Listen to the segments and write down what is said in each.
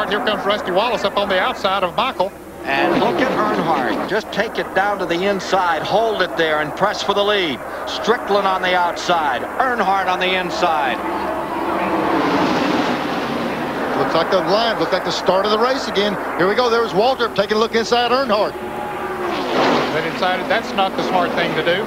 start. Here comes Rusty Wallace up on the outside of Michael. And look at Earnhardt. Just take it down to the inside, hold it there, and press for the lead. Strickland on the outside, Earnhardt on the inside. Looks like the line, looks like the start of the race again. Here we go. There was Waltrip taking a look inside Earnhardt. They decided that's not the smart thing to do.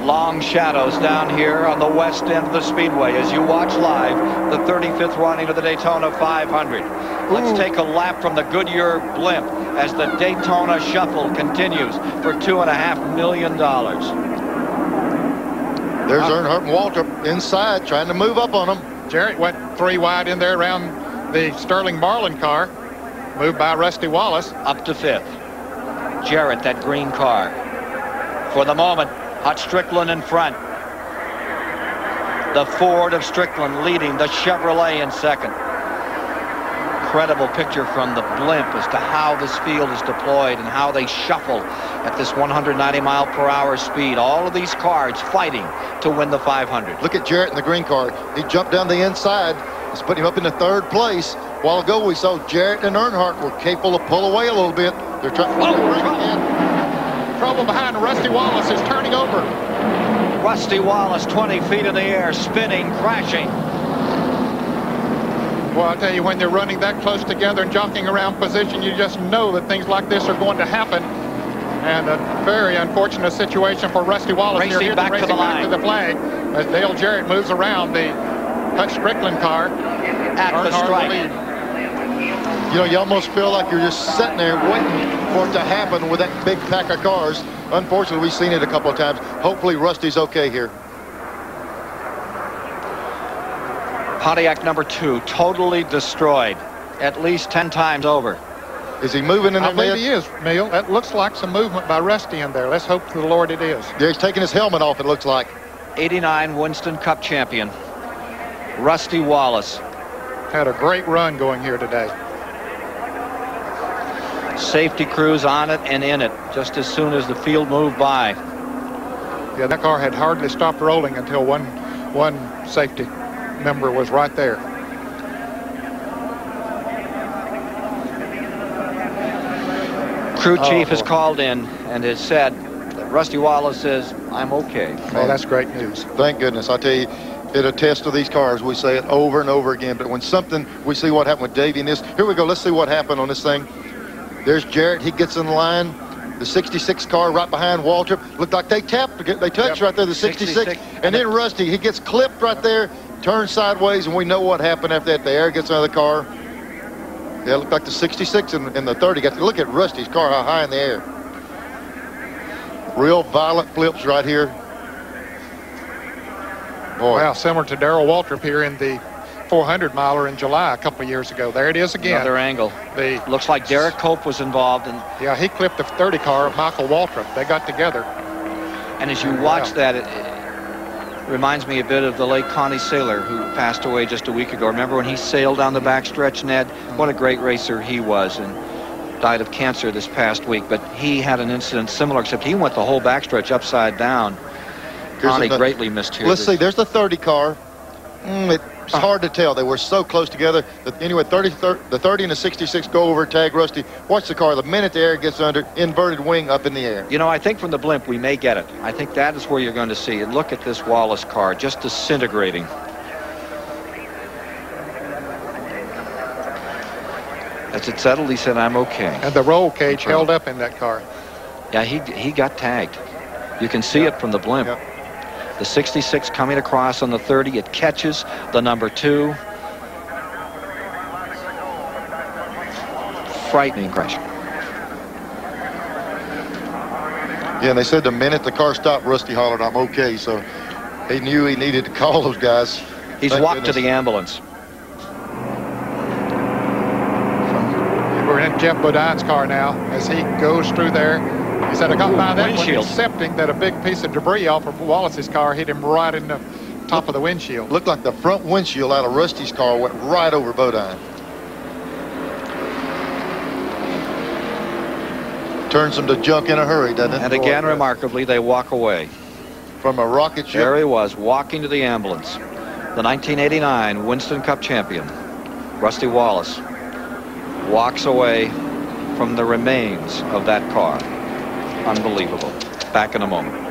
Long shadows down here on the west end of the speedway as you watch live the 35th running of the Daytona 500. Let's take a lap from the Goodyear blimp as the Daytona shuffle continues for $2.5 million. There's Earnhardt and Waltrip inside trying to move up on them. Jarrett went 3 wide in there around the Sterling Marlin car, moved by Rusty Wallace. Up to 5th. Jarrett, that green car. For the moment, Hot Strickland in front. The Ford of Strickland leading the Chevrolet in second. Incredible picture from the blimp as to how this field is deployed and how they shuffle at this 190-mile-per-hour speed. All of these cars fighting to win the 500. Look at Jarrett in the green car. He jumped down the inside. It's putting him up in the 3rd place. A while ago, we saw Jarrett and Earnhardt were capable of pull away a little bit. They're trying to bring it in. Trouble behind Rusty Wallace is turning over. Rusty Wallace, 20 feet in the air, spinning, crashing. Well, I'll tell you, when they're running that close together and jockeying around position, you just know that things like this are going to happen. And a very unfortunate situation for Rusty Wallace. Racing back to the line. To the flag as Dale Jarrett moves around the Hutch Strickland car. At the stripe. You know, you almost feel like you're just sitting there waiting for it to happen with that big pack of cars. Unfortunately, we've seen it a couple of times. Hopefully, Rusty's okay here. Pontiac number 2, totally destroyed, at least 10 times over. Is he moving in there? I believe he is, Neil. That looks like some movement by Rusty in there. Let's hope to the Lord it is. Yeah, he's taking his helmet off, it looks like. 89 Winston Cup champion, Rusty Wallace. Had a great run going here today. Safety crews on it and in it just as soon as the field moved by. Yeah, that car had hardly stopped rolling until one safety member was right there. Crew chief has called in and has said that Rusty Wallace says, I'm okay. Oh, that's great news. Thank goodness. I tell you, it attests to these cars. We say it over and over again. But when something, we see what happened with Davey in this. Here we go. Let's see what happened on this thing. There's Jarrett. He gets in line. The 66 car right behind Waltrip. Looked like they tapped. They touched right there, the 66. And then Rusty, he gets clipped right there, turns sideways, and we know what happened after that. The air gets out of the car. Yeah, it looked like the 66 and the 30. Look at Rusty's car, how high in the air. Real violent flips right here. Boy. Wow, similar to Darrell Waltrip here in the 400-miler in July a couple of years ago. There it is again. Another angle. Looks like Derek Cope was involved. Yeah, he clipped the 30 car of Michael Waltrip. They got together. And as you watch that, it reminds me a bit of the late Connie Saylor, who passed away just a week ago. Remember when he sailed down the backstretch, Ned? What a great racer he was, and died of cancer this past week. But he had an incident similar, except he went the whole backstretch upside down. Connie greatly missed here. Let's see, there's the 30 car. It's hard to tell. They were so close together. Anyway, the 30 and the 66 go over, tag Rusty. Watch the car. The minute the air gets under, inverted wing up in the air. You know, I think from the blimp we may get it. I think that is where you're going to see it. Look at this Wallace car just disintegrating. As it settled, he said, I'm okay. And the roll cage held up in that car. Yeah, he got tagged. You can see it from the blimp. Yep. The 66 coming across on the 30. It catches the number 2. Frightening crash. Yeah, and they said the minute the car stopped, Rusty hollered, I'm okay. So he knew he needed to call those guys. He's walked to the ambulance. We're in Jeff Bodine's car now as he goes through there. He said, I got by that one, accepting that a big piece of debris off of Wallace's car hit him right in the top of the windshield. Looked like the front windshield out of Rusty's car went right over Bodine. Turns them to junk in a hurry, doesn't it? And again, remarkably, they walk away. From a rocket ship. There he was, walking to the ambulance. The 1989 Winston Cup champion, Rusty Wallace. walks away from the remains of that car. Unbelievable. Back in a moment.